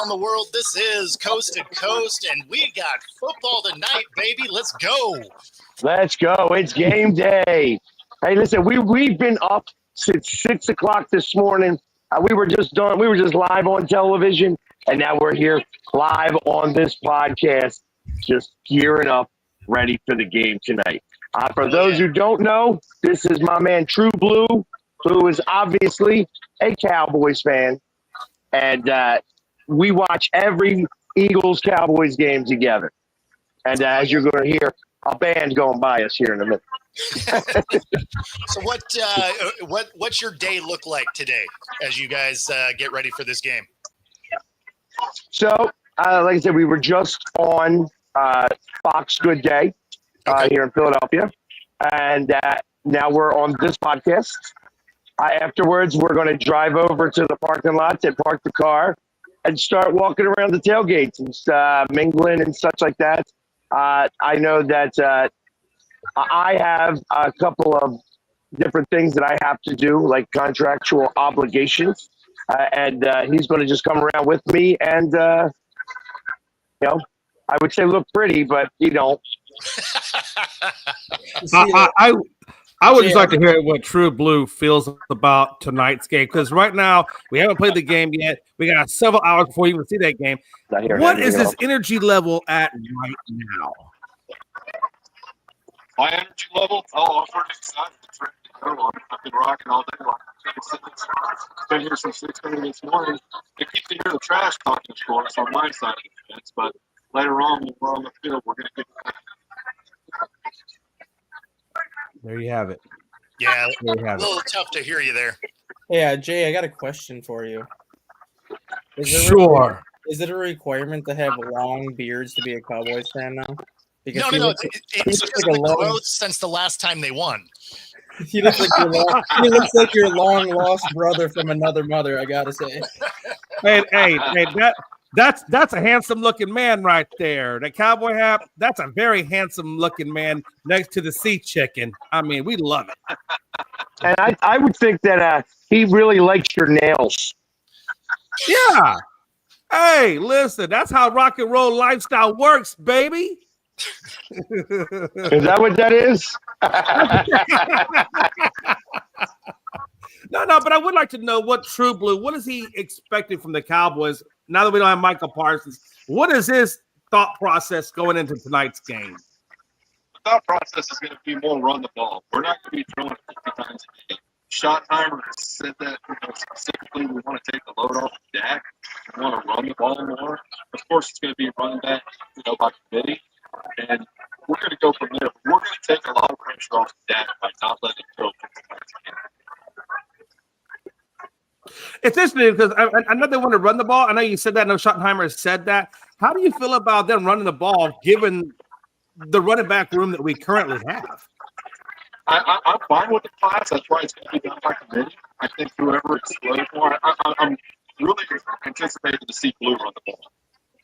around the world. This is Coast to Coast, and we got football tonight, baby. Let's go. Let's go. It's game day. Hey, listen, we've been up since 6 o'clock this morning. We were just live on television, and now we're here live on this podcast, just gearing up, ready for the game tonight. For those who don't know, this is my man True Blue, who is obviously a Cowboys fan, and we watch every Eagles-Cowboys game together. And as you're going to hear, a band going by us here in a minute. So what's your day look like today as you guys get ready for this game? So, like I said, we were just on Fox Good Day here in Philadelphia, and now we're on this podcast. Afterwards, we're going to drive over to the parking lot and park the car and start walking around the tailgates and mingling and such like that. I know that I have a couple of different things that I have to do, like contractual obligations, and he's going to just come around with me and, I would say look pretty, but you don't. I would just like to hear what True Blue feels about tonight's game, because right now we haven't played the game yet. We got several hours before you even see that game. What is his energy level at right now? My energy level? Oh, I'm pretty excited. I've been rocking all day long. Been here since 6:30 this morning. I keep to hear the trash talking, of course, on my side of the fence, but later on, when we're on the field, we're going to get. There you have it. Yeah, a little tough to hear you there. Yeah, Jay, I got a question for you. Sure. Is it a requirement to have long beards to be a Cowboys fan now? Because No. It's just like the growth since the last time they won. He looks like your long lost brother from another mother, I gotta say. Hey, that's a handsome looking man right there. That cowboy hat, that's a very handsome looking man next to the sea chicken. I mean, we love it. And I would think that he really likes your nails. Yeah. Hey, listen, that's how rock and roll lifestyle works, baby. Is that what that is? No, but I would like to know what True Blue, what is he expecting from the Cowboys now that we don't have Micah Parsons? What is his thought process going into tonight's game? The thought process is going to be more run the ball. We're not going to be throwing it 50 times a game. Schottenheimer has said that specifically we want to take the load off of Dak. We want to run the ball more. Of course, it's going to be running back, by committee. And we're going to go from there. We're going to take a lot of pressure off Dak by not letting him go. It's interesting because I know they want to run the ball. I know you said that. I know Schottenheimer has said that. How do you feel about them running the ball given the running back room that we currently have? I'm fine with the class. That's why it's going to be done by committee. I think whoever it's slated for, I'm really anticipating to see Blue run the ball.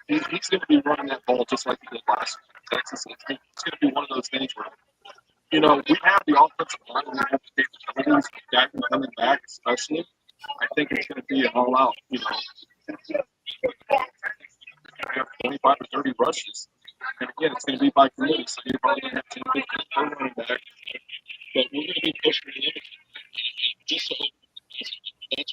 He's going to be running that ball just like he did last year in Texas. It's going to be one of those things where, we have the offensive line. We have the capabilities of Dak coming back, especially. I think it's going to be an all-out, have 25 or 30 rushes. And again, it's going to be by committee, so you're probably going to have 10 15 per running back. But we're going to be pushing the limit just so that's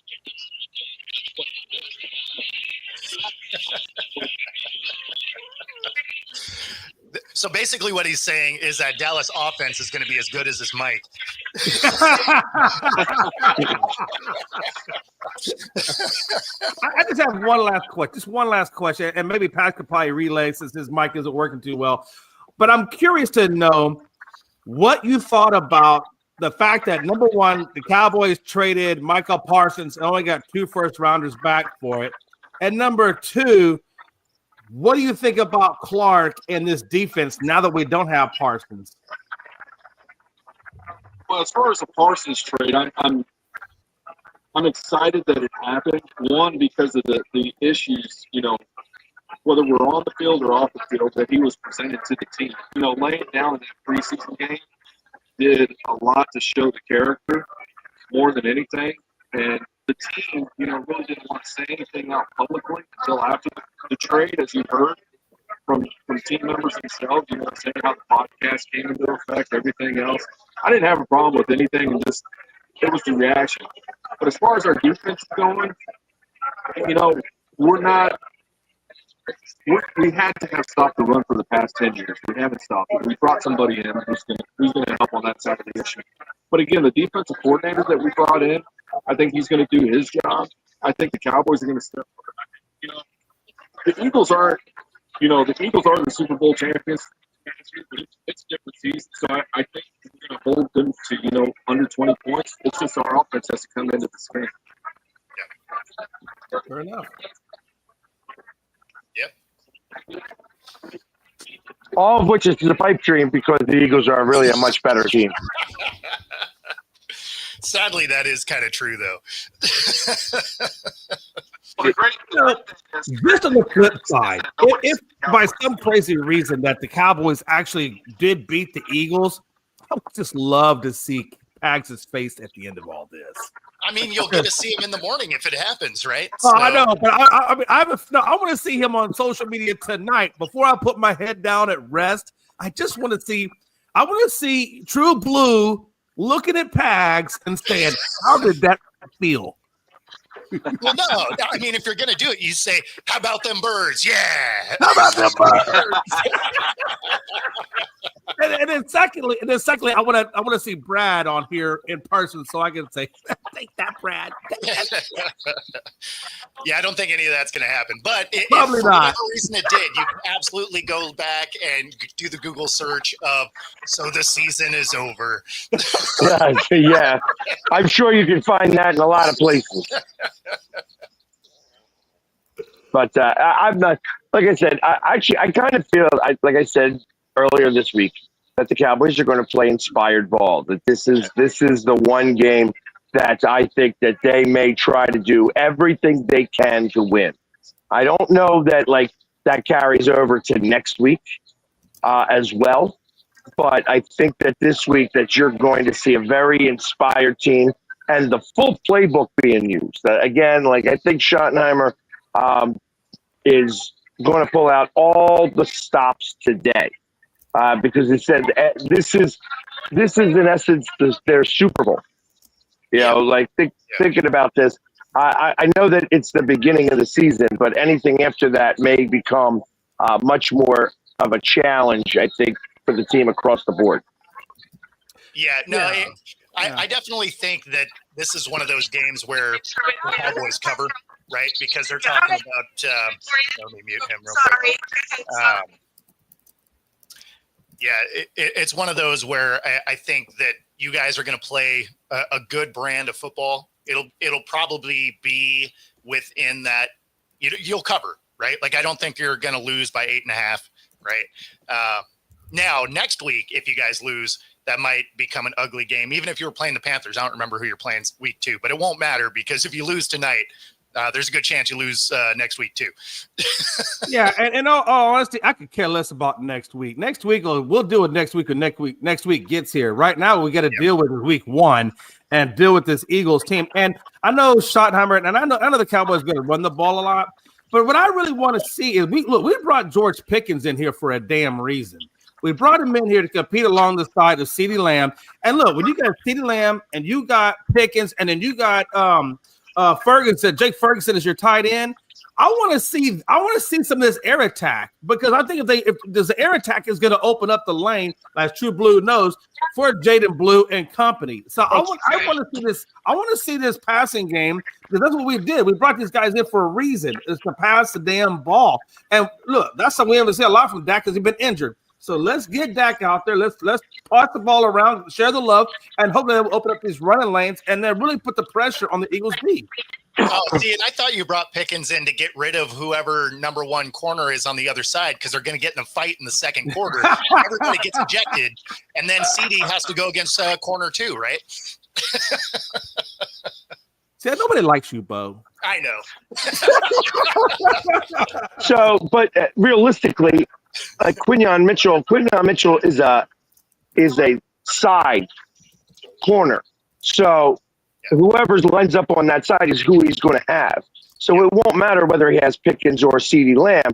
So basically what he's saying is that Dallas offense is going to be as good as this mic. I just have one last question, and maybe Pat could probably relay since his mic isn't working too well. But I'm curious to know what you thought about the fact that, number one, the Cowboys traded Micah Parsons and only got 2 first-rounders back for it. And number two, what do you think about Clark and this defense now that we don't have Parsons? Well, as far as the Parsons trade, I'm excited that it happened. One, because of the issues, whether we're on the field or off the field, that he was presented to the team. Laying down in that preseason game did a lot to show the character more than anything. And the team, really didn't want to say anything out publicly until after the trade, as you heard from team members themselves, saying how the podcast came into effect, everything else. I didn't have a problem with anything, and just it was the reaction. But as far as our defense is going, we had to have stopped the run for the past 10 years. We haven't stopped it. We brought somebody in who's gonna help on that side of the issue. But again, the defensive coordinator that we brought in, I think he's going to do his job. I think the Cowboys are going to step up. The Eagles aren't, the Eagles are the Super Bowl champions. It's a different season, so I think we're going to hold them to, under 20 points. It's just our offense has to come into this game. Fair enough. Yep. All of which is a pipe dream because the Eagles are really a much better team. Sadly, that is kind of true, though. Just on the flip side, if by some crazy reason that the Cowboys actually did beat the Eagles, I would just love to see Pags' face at the end of all this. I mean, you'll get to see him in the morning if it happens, right? I know, but I want to see him on social media tonight before I put my head down at rest. I just want to see. I want to see True Blue looking at Pags and saying, "How did that feel?" Well, no. I mean, if you're going to do it, you say, "How about them birds?" Yeah. How about them birds? and then secondly, I want to see Brad on here in person so I can say, "Take that, Brad." Yeah, I don't think any of that's going to happen. But if Probably for not. whatever reason it did, you can absolutely go back and do the Google search of "so the season is over." Yeah. I'm sure you can find that in a lot of places. But I'm not, like I said, I kind of feel, like I said earlier this week, that the Cowboys are going to play inspired ball. That this is the one game that I think that they may try to do everything they can to win. I don't know that that carries over to next week as well. But I think that this week that you're going to see a very inspired team and the full playbook being used. Again, I think Schottenheimer is going to pull out all the stops today because he said this is in essence their Super Bowl. Thinking about this, I know that it's the beginning of the season, but anything after that may become much more of a challenge, I think, for the team across the board. Yeah, no, I definitely think that this is one of those games where the Cowboys cover, right? Because they're talking about. Let me mute him real quick. It's one of those where I think that you guys are going to play a good brand of football. It'll probably be within that. You'll cover, right? I don't think you're going to lose by 8.5, right? Now, next week, if you guys lose, that might become an ugly game. Even if you were playing the Panthers, I don't remember who you're playing week 2, but it won't matter because if you lose tonight, there's a good chance you lose next week too. Yeah, and in all honesty, I could care less about next week. Next week, we'll do it next week when next week gets here. Right now, we got to deal with week 1 and deal with this Eagles team. And I know Schottenheimer, and I know the Cowboys are going to run the ball a lot. But what I really want to see is we brought George Pickens in here for a damn reason. We brought him in here to compete along the side of CeeDee Lamb. And look, when you got CeeDee Lamb and you got Pickens and then you got Ferguson, Jake Ferguson is your tight end. I want to see some of this air attack because I think if this air attack is going to open up the lane, as True Blue knows, for Jaden Blue and company. So I want to see this. I want to see this passing game because that's what we did. We brought these guys in for a reason. It's to pass the damn ball. And look, that's something we haven't seen a lot from Dak because he's been injured. So let's get Dak out there. Let's toss the ball around, share the love, and hopefully they'll open up these running lanes and then really put the pressure on the Eagles' D. Oh, see, and I thought you brought Pickens in to get rid of whoever number 1 corner is on the other side because they're going to get in a fight in the second quarter. Everybody gets ejected, and then CD has to go against corner 2, right? See, nobody likes you, Bo. I know. So, but realistically, Quinyon Mitchell is a side corner. So whoever lines up on that side is who he's going to have. So it won't matter whether he has Pickens or CeeDee Lamb.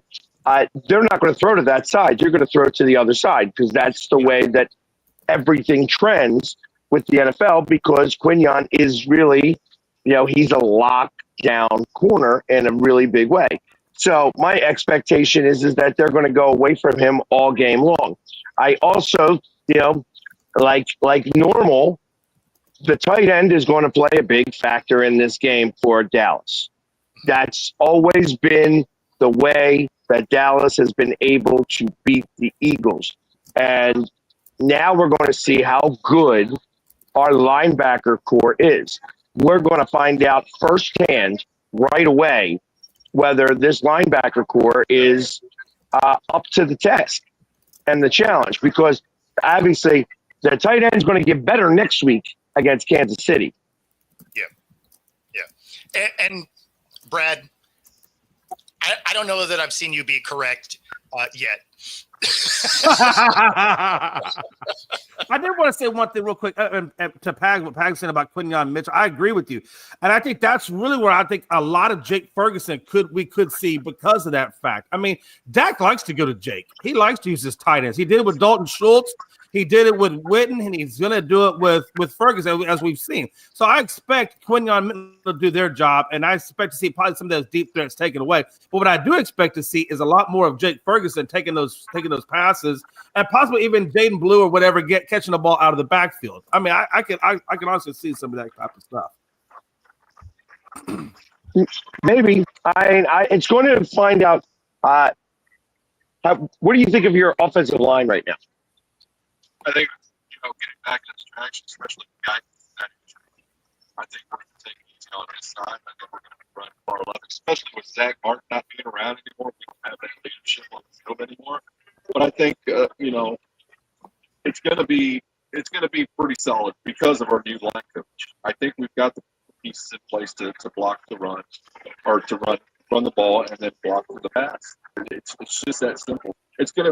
They're not going to throw to that side. You're going to throw to the other side because that's the way that everything trends with the NFL, because Quinyon is really, he's a lockdown corner in a really big way. So my expectation is that they're going to go away from him all game long. I also, like normal, the tight end is going to play a big factor in this game for Dallas. That's always been the way that Dallas has been able to beat the Eagles. And now we're going to see how good our linebacker core is. We're going to find out firsthand right away whether this linebacker core is up to the test and the challenge, because obviously the tight end is going to get better next week against Kansas City. Yeah. And Brad, I don't know that I've seen you be correct yet. I did want to say one thing real quick to Pag, what Pag said about Quinyon Mitchell. I agree with you. And I think that's really where I think a lot of Jake Ferguson we could see because of that fact. I mean, Dak likes to go to Jake. He likes to use his tight ends. He did it with Dalton Schultz. He did it with Witten, and he's going to do it with Ferguson, as we've seen. So I expect Quinyon Mitchell to do their job, and I expect to see probably some of those deep threats taken away. But what I do expect to see is a lot more of Jake Ferguson taking those passes, and possibly even Jaden Blue or whatever catching the ball out of the backfield. I mean, I can honestly see some of that type of stuff. Maybe. It's going to find out. What do you think of your offensive line right now? I think, getting back into traction, especially with guys that injury, I think we're going to take it easy on his side. I think we're going to run far left, especially with Zach Martin not being around anymore. We don't have that leadership on the field anymore. But I think, it's going to be pretty solid because of our new line coach. I think we've got the pieces in place to block the run, or to run the ball and then block for the pass. It's just that simple.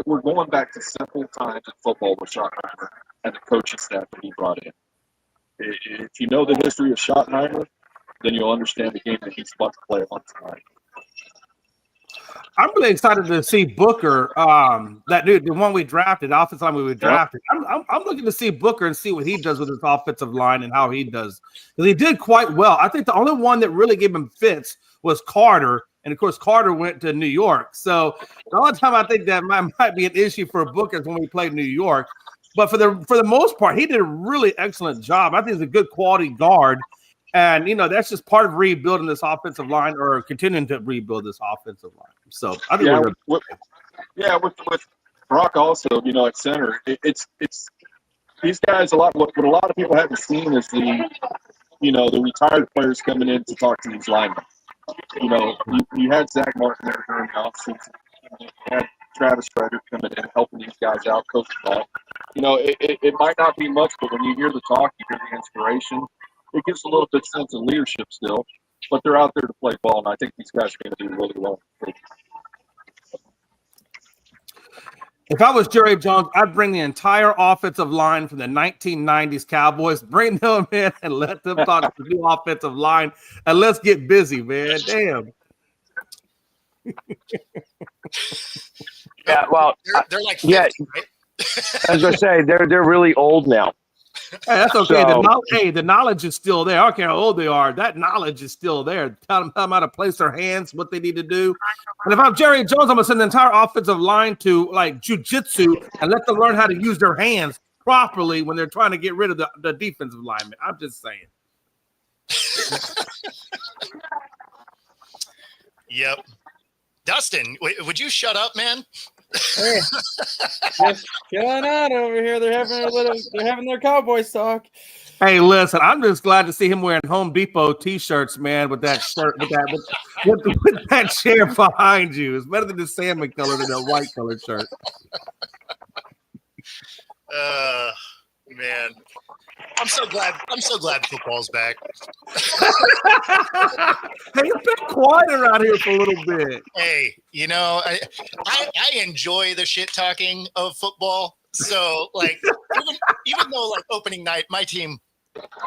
We're going back to simple times in football with Schottenheimer and the coaching staff that he brought in. If you know the history of Schottenheimer, then you'll understand the game that he's about to play on tonight. I'm really excited to see Booker, that dude, the one we drafted, the offensive line we drafted. Yep. I'm looking to see Booker and see what he does with his offensive line and how he does. Because he did quite well. I think the only one that really gave him fits was Carter. And, of course, Carter went to New York. So the only time I think that might be an issue for Booker is when we played New York. But for the most part, he did a really excellent job. I think he's a good quality guard. And, that's just part of rebuilding this offensive line, or continuing to rebuild this offensive line. So I think with Brock also, at center, it's these guys, what a lot of people haven't seen is the retired players coming in to talk to these linemen. You had Zach Martin there during the offseason. You had Travis Frederick coming in, helping these guys out, coaching ball. It might not be much, but when you hear the talk, you hear the inspiration. It gives a little bit sense of leadership still, but they're out there to play ball, and I think these guys are going to do really well. If I was Jerry Jones, I'd bring the entire offensive line from the 1990s Cowboys, bring them in and let them talk to the new offensive line, and let's get busy, man. Damn. Yeah, well, they're like 50, right? As I say, they're really old now. Hey, that's okay. So, the knowledge is still there. I don't care how old they are. That knowledge is still there. Tell them how to place their hands, what they need to do. And if I'm Jerry Jones, I'm going to send the entire offensive line to like jiu-jitsu and let them learn how to use their hands properly when they're trying to get rid of the defensive lineman. I'm just saying. Yep. Dustin, would you shut up, man? Hey, just chilling out over here. They're having their Cowboys talk. Hey, listen, I'm just glad to see him wearing Home Depot T-shirts, man, with that shirt, with that chair behind you. It's better than the salmon color than that white colored shirt. Man, I'm so glad football's back. Hey, you've been quiet around here for a little bit. Hey, I enjoy the shit talking of football. So, like, even though like opening night, my team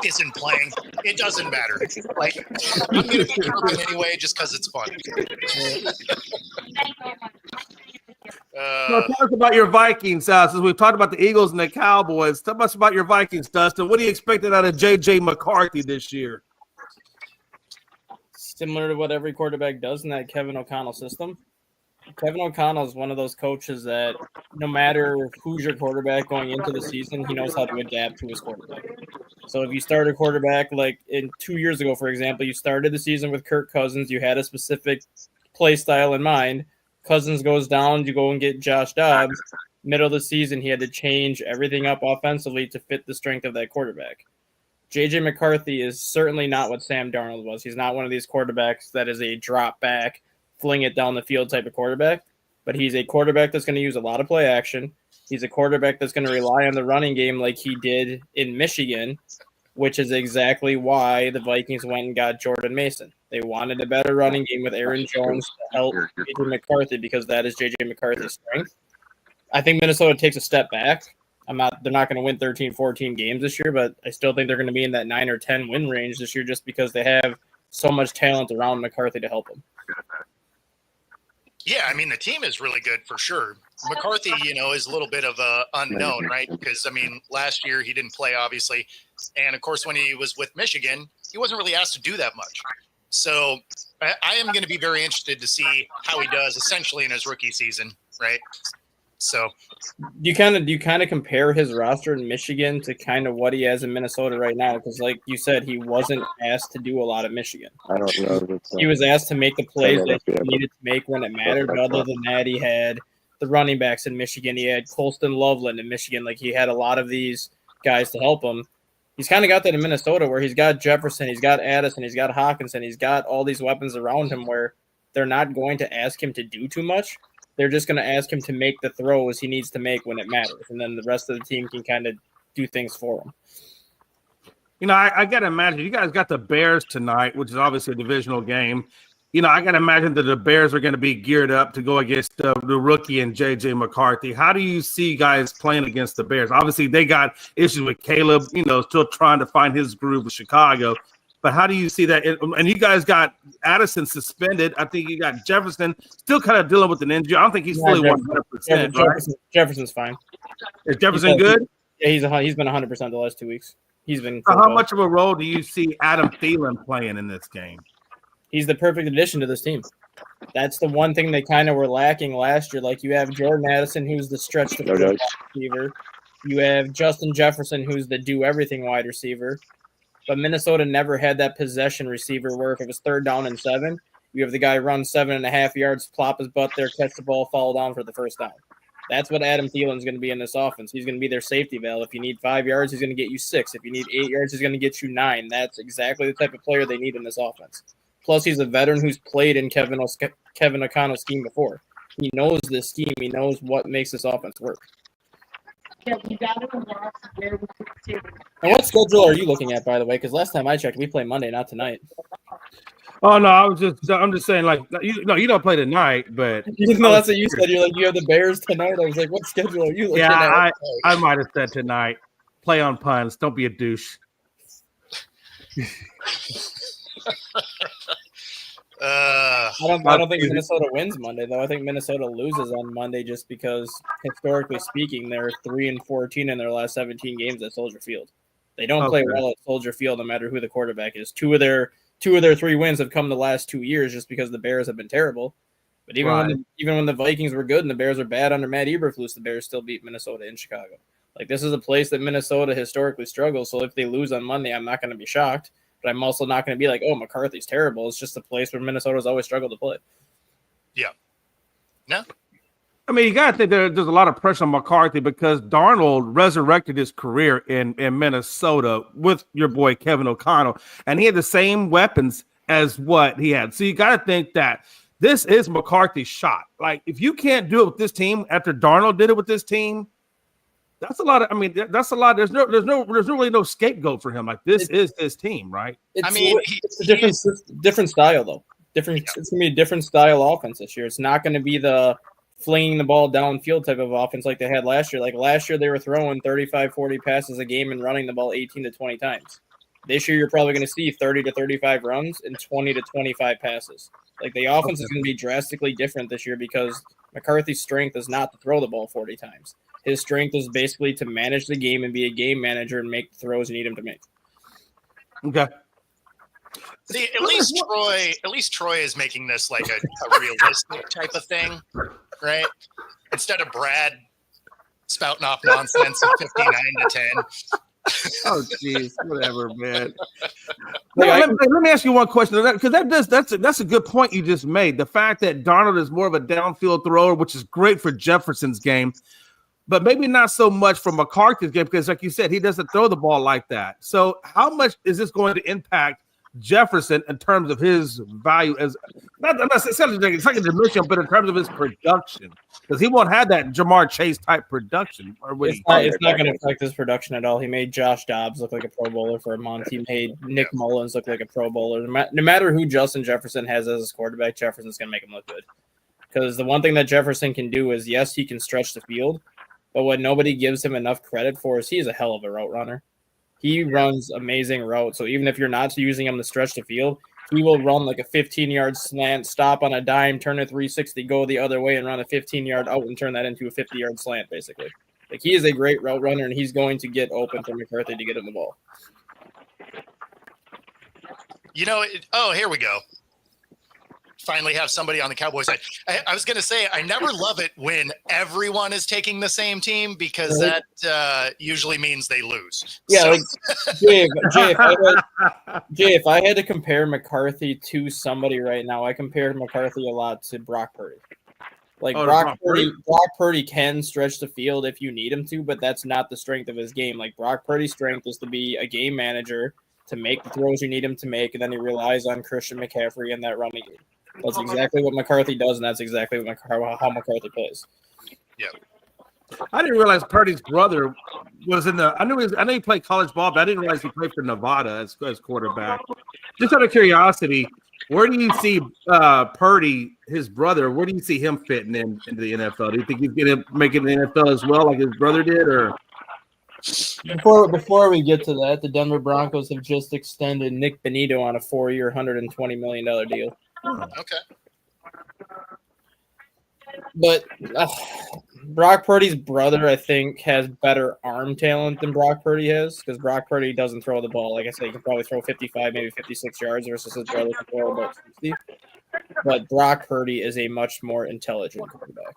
isn't playing, it doesn't matter. Like, I'm going to be chirping anyway just because it's fun. So tell us about your Vikings. Since we've talked about the Eagles and the Cowboys, tell us about your Vikings, Dustin. What do you expect out of J.J. McCarthy this year? Similar to what every quarterback does in that Kevin O'Connell system. Kevin O'Connell is one of those coaches that no matter who's your quarterback going into the season, he knows how to adapt to his quarterback. So if you start a quarterback like in 2 years ago, for example, you started the season with Kirk Cousins, you had a specific play style in mind. Cousins goes down, you go and get Josh Dobbs. Middle of the season, he had to change everything up offensively to fit the strength of that quarterback. J.J. McCarthy is certainly not what Sam Darnold was. He's not one of these quarterbacks that is a drop back, fling it down the field type of quarterback, but he's a quarterback that's going to use a lot of play action. He's a quarterback that's going to rely on the running game like he did in Michigan, which is exactly why the Vikings went and got Jordan Mason. They wanted a better running game with Aaron Jones to help J.J. McCarthy because that is J.J. McCarthy's strength. I think Minnesota takes a step back. They're not going to win 13, 14 games this year, but I still think they're going to be in that 9 or 10 win range this year just because they have so much talent around McCarthy to help them. Yeah, I mean, the team is really good for sure. McCarthy, is a little bit of a unknown, right? Because, last year he didn't play, obviously. And, of course, when he was with Michigan, he wasn't really asked to do that much. So I am going to be very interested to see how he does essentially in his rookie season, right? So do you kind of compare his roster in Michigan to kind of what he has in Minnesota right now? Because like you said, he wasn't asked to do a lot of Michigan. I don't know. He was asked to make the plays that he needed to make when it mattered. But other than that, he had the running backs in Michigan. He had Colston Loveland in Michigan. Like he had a lot of these guys to help him. He's kind of got that in Minnesota where he's got Jefferson, he's got Addison, he's got Hawkinson, he's got all these weapons around him where they're not going to ask him to do too much. They're just going to ask him to make the throws he needs to make when it matters. And then the rest of the team can kind of do things for him. I got to imagine you guys got the Bears tonight, which is obviously a divisional game. I got to imagine that the Bears are going to be geared up to go against the rookie and J.J. McCarthy. How do you see guys playing against the Bears? Obviously, they got issues with Caleb, still trying to find his groove with Chicago. But how do you see that? And you guys got Addison suspended. I think you got Jefferson still kind of dealing with an injury. I don't think he's fully 100%. Right? Jefferson's fine. Is Jefferson good? Yeah, he's been 100% the last 2 weeks. He's been. So how much of a role do you see Adam Thielen playing in this game? He's the perfect addition to this team. That's the one thing they kind of were lacking last year. Like you have Jordan Addison, who's the stretch to wide receiver. You have Justin Jefferson, who's the do everything wide receiver. But Minnesota never had that possession receiver where if it was 3rd down and 7, you have the guy run 7.5 yards, plop his butt there, catch the ball, fall down for the first down. That's what Adam Thielen's going to be in this offense. He's going to be their safety valve. If you need 5 yards, he's going to get you 6. If you need 8 yards, he's going to get you 9. That's exactly the type of player they need in this offense. Plus, he's a veteran who's played in Kevin O'Connell's scheme before. He knows this scheme. He knows what makes this offense work. Yeah, we got it from where we And what schedule are you looking at, by the way? Because last time I checked, we play Monday, not tonight. Oh no, I'm just saying, like, you don't play tonight, but No, that's what you said. You're like, you have the Bears tonight. I was like, what schedule are you looking at? I might have said tonight. Play on puns. Don't be a douche. I don't think Minnesota wins Monday, though. I think Minnesota loses on Monday just because, historically speaking, they're 3-14 in their last 17 games at Soldier Field. They don't play well at Soldier Field, no matter who the quarterback is. Two of their 3 wins have come the last 2 years just because the Bears have been terrible. But even when the Vikings were good and the Bears were bad under Matt Eberflus, the Bears still beat Minnesota in Chicago. Like, this is a place that Minnesota historically struggles. So if they lose on Monday, I'm not going to be shocked. But I'm also not going to be like, oh, McCarthy's terrible. It's just a place where Minnesota's always struggled to play. Yeah. No. I mean, you got to think there's a lot of pressure on McCarthy because Darnold resurrected his career in Minnesota with your boy Kevin O'Connell, and he had the same weapons as what he had. So you got to think that this is McCarthy's shot. Like, if you can't do it with this team after Darnold did it with this team, that's a lot. That's a lot. There's really no scapegoat for him. Like, this is his team, right? It's a different style though. It's gonna be a different style offense this year. It's not going to be the flinging the ball downfield type of offense like they had last year. Like last year, they were throwing 35, 40 passes a game and running the ball 18 to 20 times. This year, you're probably going to see 30 to 35 runs and 20 to 25 passes. Like the offense is going to be drastically different this year because McCarthy's strength is not to throw the ball 40 times. His strength is basically to manage the game and be a game manager and make the throws you need him to make. Okay. See, at least Troy is making this like a realistic type of thing, right? Instead of Brad spouting off nonsense at 59 to 10. Oh, jeez, whatever, man. Let me ask you one question, because that's a good point you just made. The fact that Darnold is more of a downfield thrower, which is great for Jefferson's game, but maybe not so much for McCarthy's game, because like you said, he doesn't throw the ball like that. So how much is this going to impact Jefferson in terms of his value as not necessarily second dimension, but in terms of his production? Because he won't have that Jamar Chase type production. It's not going to affect his production at all. He made Josh Dobbs look like a Pro Bowler for a month. He made Nick Mullins look like a Pro Bowler. No matter who Justin Jefferson has as his quarterback, Jefferson's going to make him look good. Because the one thing that Jefferson can do is, yes, he can stretch the field, but what nobody gives him enough credit for is he's a hell of a route runner. He runs amazing routes. So even if you're not using him to stretch the field, he will run like a 15-yard slant, stop on a dime, turn a 360, go the other way, and run a 15-yard out and turn that into a 50-yard slant, basically. Like, he is a great route runner, and he's going to get open for McCarthy to get him the ball. You know, here we go. Finally have somebody on the Cowboys side. I was going to say, I never love it when everyone is taking the same team, because that usually means they lose. Yeah, so. like Jay, if I had to compare McCarthy to somebody right now, I compare McCarthy a lot to Brock Purdy. Like Brock Purdy can stretch the field if you need him to, but that's not the strength of his game. Like Brock Purdy's strength is to be a game manager, to make the throws you need him to make, and then he relies on Christian McCaffrey in that running game. That's exactly what McCarthy does, and that's exactly how McCarthy plays. Yeah. I didn't realize Purdy's brother was in the. I know he played college ball, but I didn't realize he played for Nevada as quarterback. Just out of curiosity, where do you see Purdy, his brother? Where do you see him fitting into the NFL? Do you think he's going to make it in the NFL as well, like his brother did, or? Before we get to that, the Denver Broncos have just extended Nick Benito on a 4-year, $120 million deal. Okay. But Brock Purdy's brother, I think, has better arm talent than Brock Purdy has, because Brock Purdy doesn't throw the ball. Like I said, he can probably throw 55, maybe 56 yards versus his brother can throw about 60. But Brock Purdy is a much more intelligent quarterback.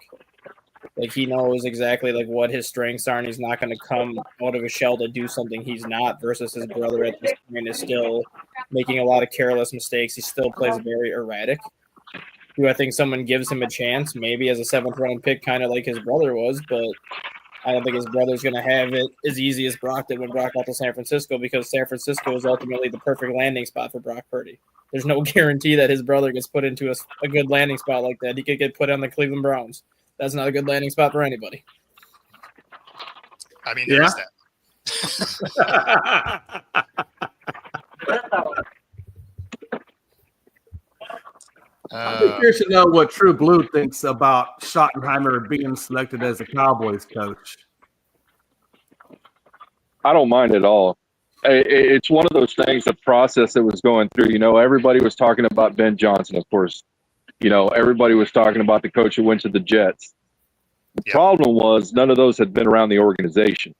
Like, he knows exactly like what his strengths are, and he's not going to come out of his shell to do something he's not, versus his brother at this point is still making a lot of careless mistakes. He still plays very erratic. Do I think someone gives him a chance? Maybe as a 7th-round pick, kind of like his brother was, but I don't think his brother's going to have it as easy as Brock did when Brock got to San Francisco, because San Francisco is ultimately the perfect landing spot for Brock Purdy. There's no guarantee that his brother gets put into a good landing spot like that. He could get put on the Cleveland Browns. That's not a good landing spot for anybody. I mean, there's that. I'm curious to know what True Blue thinks about Schottenheimer being selected as a Cowboys coach. I don't mind at all. It's one of those things, the process that was going through. You know, everybody was talking about Ben Johnson, of course. You know, everybody was talking about the coach who went to the Jets. The problem was none of those had been around the organization.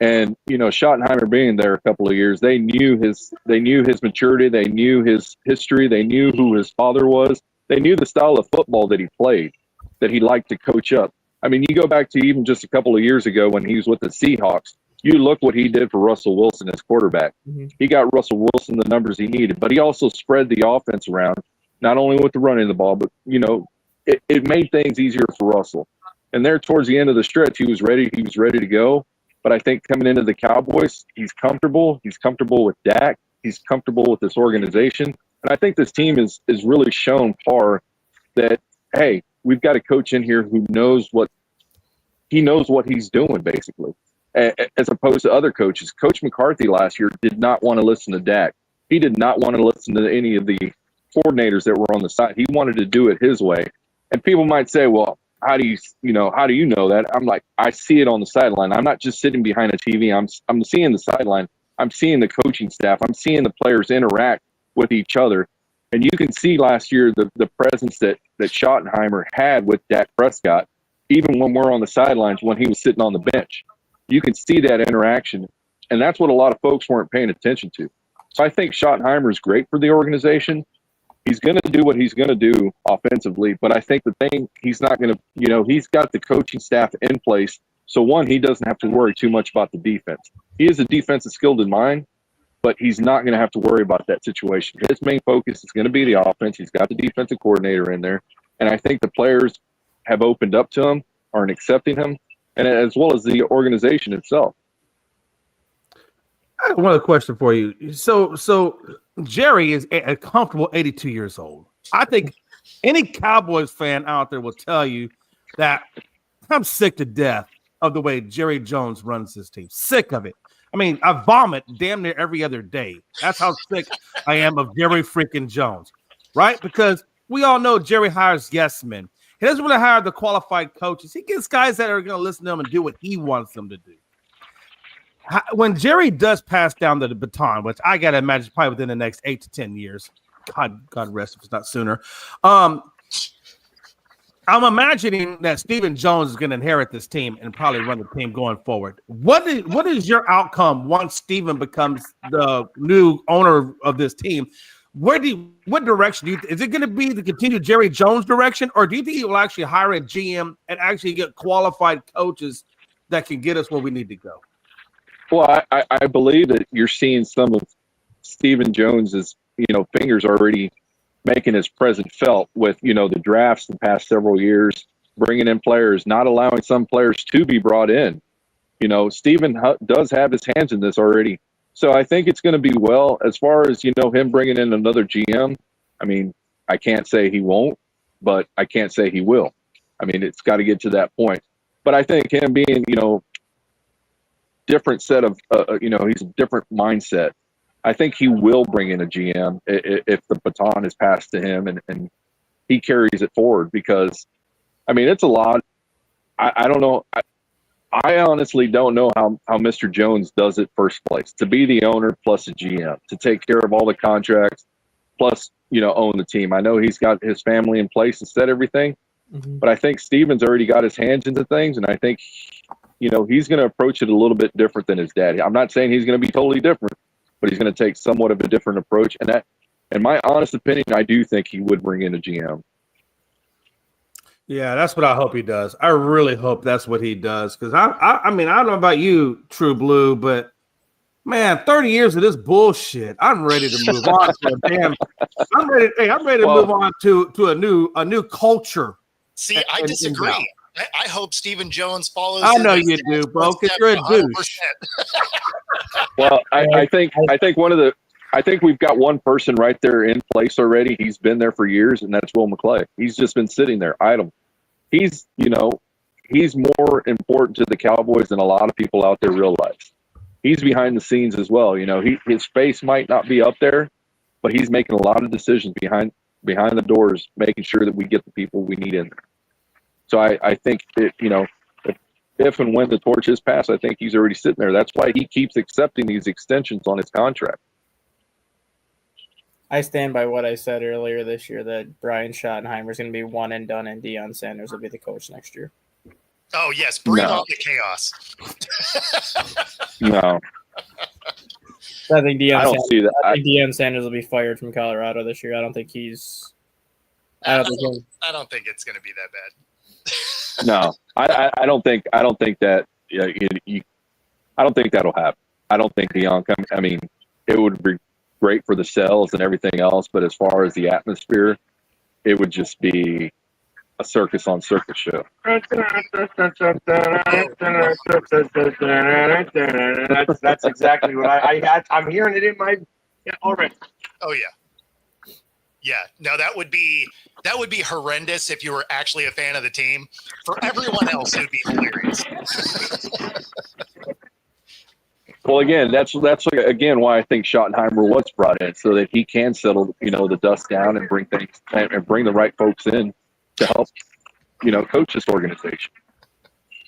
And, you know, Schottenheimer being there a couple of years, they knew his maturity, they knew his history, they knew who his father was, they knew the style of football that he played, that he liked to coach up. I mean, you go back to even just a couple of years ago when he was with the Seahawks, you look what he did for Russell Wilson as quarterback. Mm-hmm. He got Russell Wilson the numbers he needed, but he also spread the offense around, not only with the running the ball, but, you know, it made things easier for Russell. And there towards the end of the stretch, he was ready to go. But I think coming into the Cowboys, he's comfortable. He's comfortable with Dak. He's comfortable with this organization. And I think this team is really shown that, hey, we've got a coach in here who knows what he's doing, basically, as opposed to other coaches. Coach McCarthy last year did not want to listen to Dak. He did not want to listen to any of the coordinators that were on the side. He wanted to do it his way. And people might say, well, how do you know that? I'm like, I see it on the sideline. I'm not just sitting behind a TV. I'm seeing the sideline. I'm seeing the coaching staff. I'm seeing the players interact with each other. And you can see last year the presence that Schottenheimer had with Dak Prescott, even when we're on the sidelines when he was sitting on the bench. You can see that interaction. And that's what a lot of folks weren't paying attention to. So I think Schottenheimer is great for the organization. He's going to do what he's going to do offensively, but I think the thing he's not going to, he's got the coaching staff in place. So one, he doesn't have to worry too much about the defense. He is a defensive skilled in mind, but he's not going to have to worry about that situation. His main focus is going to be the offense. He's got the defensive coordinator in there. And I think the players have opened up to him, are accepting him, and as well as the organization itself. I have one other question for you. So Jerry is a comfortable 82 years old. I think any Cowboys fan out there will tell you that I'm sick to death of the way Jerry Jones runs this team. Sick of it. I mean, I vomit damn near every other day. That's how sick I am of Jerry freaking Jones, right? Because we all know Jerry hires yes men. He doesn't really hire the qualified coaches. He gets guys that are going to listen to him and do what he wants them to do. When Jerry does pass down the baton, which I got to imagine probably within the next 8 to 10 years, God rest if it's not sooner, I'm imagining that Stephen Jones is going to inherit this team and probably run the team going forward. What is your outcome once Stephen becomes the new owner of this team? What direction is it going to be the continued Jerry Jones direction, or do you think he will actually hire a GM and actually get qualified coaches that can get us where we need to go? Well, I believe that you're seeing some of Stephen Jones's, fingers already making his presence felt with, the drafts the past several years, bringing in players, not allowing some players to be brought in. Stephen does have his hands in this already. So I think it's going to be well. As far as, him bringing in another GM, I mean, I can't say he won't, but I can't say he will. I mean, it's got to get to that point. But I think him being, different set of, he's a different mindset. I think he will bring in a GM if the baton is passed to him and he carries it forward because, I mean, it's a lot. I don't know. I honestly don't know how Mr. Jones does it first place, to be the owner plus a GM, to take care of all the contracts, plus, own the team. I know he's got his family in place and set everything, but I think Steven's already got his hands into things, and I think, he's going to approach it a little bit different than his dad. I'm not saying he's going to be totally different, but he's going to take somewhat of a different approach. And that, in my honest opinion, I do think he would bring in a GM. Yeah, that's what I hope he does. I really hope that's what he does. Because I mean, I don't know about you, True Blue, but man, 30 years of this bullshit. I'm ready to move on to a damn. I'm ready to move on to a new culture. See, I disagree. I hope Stephen Jones follows. I know you do, bro, because you're a douche. Well, I think we've got one person right there in place already. He's been there for years, and that's Will McClay. He's just been sitting there idle. He's more important to the Cowboys than a lot of people out there realize. He's behind the scenes as well. His face might not be up there, but he's making a lot of decisions behind the doors, making sure that we get the people we need in there. So I think that, if and when the torch is passed, I think he's already sitting there. That's why he keeps accepting these extensions on his contract. I stand by what I said earlier this year that Brian Schottenheimer is going to be one and done, and Deion Sanders will be the coach next year. Oh, yes. Bring on the chaos. No. I think Deion Sanders will be fired from Colorado this year. I don't think he's. I don't think it's going to be that bad. No, I don't think that. I don't think that'll happen. I don't think Deion. I mean, it would be great for the sales and everything else, but as far as the atmosphere, it would just be a circus on circus show. That's exactly what I'm hearing it in my already. Oh yeah. Yeah. No, that would be horrendous if you were actually a fan of the team. For everyone else, it would be hilarious. Well, again, that's again why I think Schottenheimer was brought in, so that he can settle, the dust down and bring things and bring the right folks in to help coach this organization.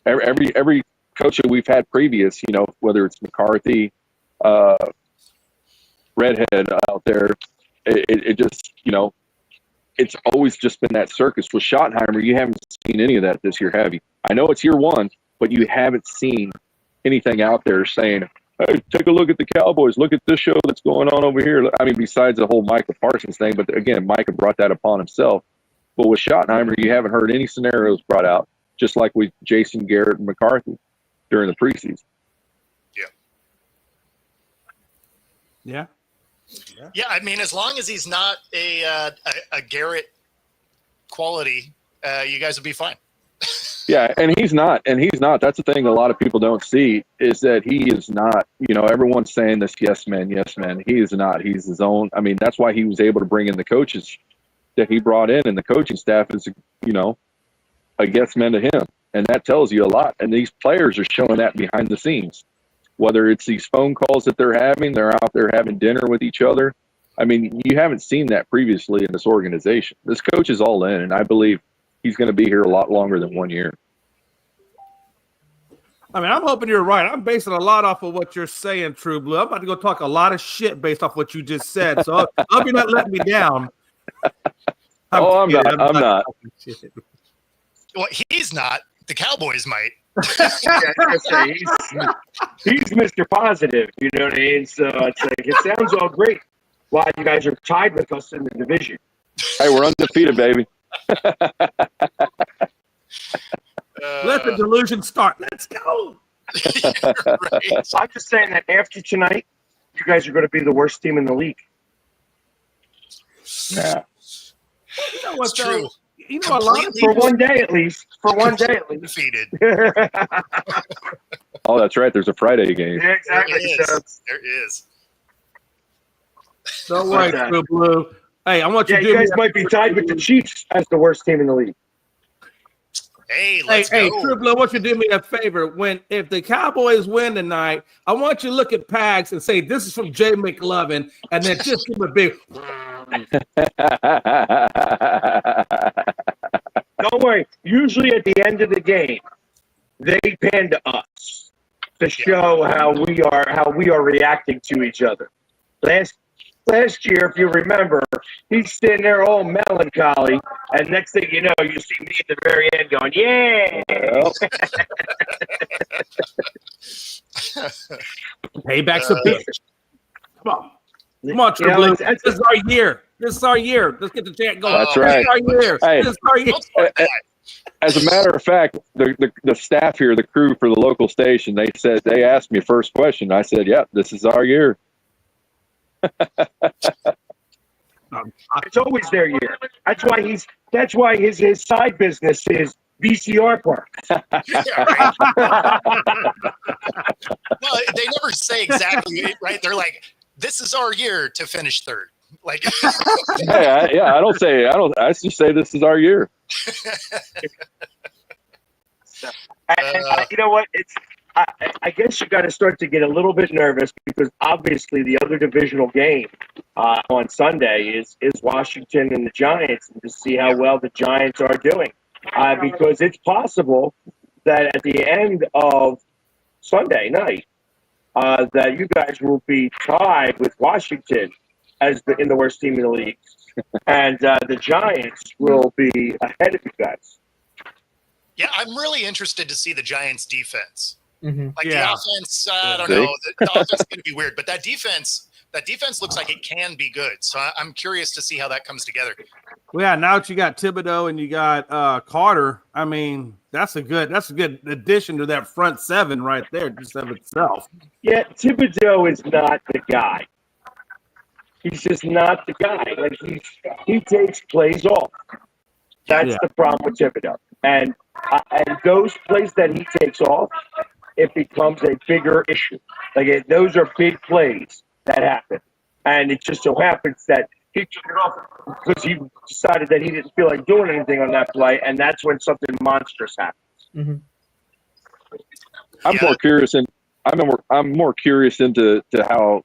Every coach that we've had previous, whether it's McCarthy, Redhead out there, it just, it's always just been that circus. With Schottenheimer, you haven't seen any of that this year, have you? I know it's year one, but you haven't seen anything out there saying, hey, take a look at the Cowboys. Look at this show that's going on over here. I mean, besides the whole Micah Parsons thing, but again, Micah brought that upon himself. But with Schottenheimer, you haven't heard any scenarios brought out, just like with Jason Garrett and McCarthy during the preseason. Yeah. Yeah, I mean, as long as he's not a Garrett quality, you guys will be fine. Yeah, and he's not. That's the thing a lot of people don't see is that he is not, everyone's saying this, yes, man. He is not. He's his own. I mean, that's why he was able to bring in the coaches that he brought in, and the coaching staff is, a yes man to him. And that tells you a lot. And these players are showing that behind the scenes. Whether it's these phone calls that they're out there having dinner with each other. I mean, you haven't seen that previously in this organization. This coach is all in, and I believe he's going to be here a lot longer than 1 year. I mean, I'm hoping you're right. I'm basing a lot off of what you're saying, True Blue. I'm about to go talk a lot of shit based off what you just said. So I hope you're not letting me down. I'm not. Well, he's not. The Cowboys might. He's Mr. Positive, you know what I mean? So it's like, it sounds all great while you guys are tied with us in the division. Hey, we're undefeated, baby. Let the delusion start. Let's go. Right. So I'm just saying that after tonight, you guys are going to be the worst team in the league. Yeah. You know what's true. A lot of For people, one day at least. Defeated. Oh, that's right. There's a Friday game. Yeah, exactly. So, There is. don't worry, Okay. True Blue. Hey, I want you yeah, to you do guys might be tied with the Chiefs as the worst team in the league. Hey, let's Hey, go. True Blue, I want you to do me a favor. If the Cowboys win tonight, I want you to look at Pags and say, this is from Jay McLovin, and then just give him a big. Don't worry. Usually at the end of the game, they pan to us to show how we are reacting to each other. Last year, if you remember, he's sitting there all melancholy, and next thing you know, you see me at the very end going, "Yeah!" Payback's a bitch. Come on, True You know, Blue. it's- This is our year. Let's get the chant going. That's right. This is our year. Hey. This is our year. Don't start that. As a matter of fact, the staff here, the crew for the local station, they asked me first question. I said, "Yeah, this is our year." It's always their year. That's why his side business is VCR park. Yeah, right. Well, they never say exactly, right? They're like, this is our year to finish third. Like, Hey, I just say this is our year. And you know what? I guess you got to start to get a little bit nervous because obviously the other divisional game on Sunday is Washington and the Giants, and to see how well the Giants are doing. Because it's possible that at the end of Sunday night, that you guys will be tied with Washington in the worst team in the league, and the Giants will be ahead of you guys. yeah, I'm really interested to see the Giants' defense. Mm-hmm. Like Yeah. the offense, I don't See? know. The offense is going to be weird, but that defense looks like it can be good. So I'm curious to see how that comes together. Well, yeah, now that you got Thibodeau and you got Carter, I mean, that's a good addition to that front seven right there, just of itself. Yeah, Thibodeau is not the guy. He's just not the guy. Like he takes plays off. That's the problem with Thibodeau. And those plays that he takes off, it becomes a bigger issue. Like those are big plays that happen, and it just so happens that he took it off because he decided that he didn't feel like doing anything on that play, and that's when something monstrous happens. Mm-hmm. I'm Yeah. more curious, and I'm more curious into how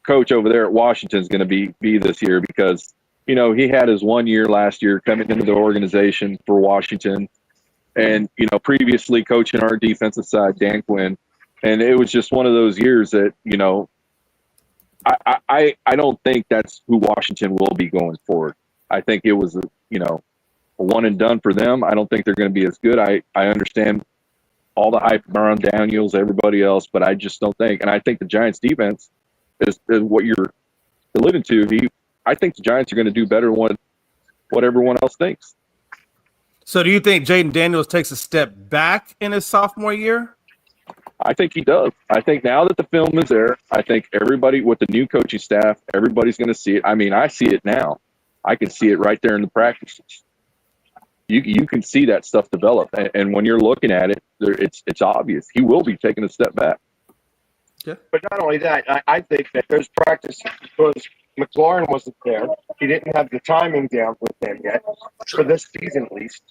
Coach over there at Washington is going to be this year because you know, he had his 1 year last year coming into the organization for Washington, and you know, previously coaching our defensive side, Dan Quinn, and it was just one of those years that, you know, I don't think that's who Washington will be going forward. I think it was a one and done for them. I don't think they're going to be as good. I understand all the hype around Daniels, everybody else, but I just don't think. And I think the Giants' defense is what you're alluding to. I think the Giants are going to do better than what everyone else thinks. So do you think Jaden Daniels takes a step back in his sophomore year? I think he does. I think now that the film is there, I think everybody with the new coaching staff, everybody's going to see it. I mean, I see it now. I can see it right there in the practices. You can see that stuff develop, and when you're looking at it, it's obvious he will be taking a step back. But not only that, I think that there's practice because McLaurin wasn't there. He didn't have the timing down with him yet, for this season at least.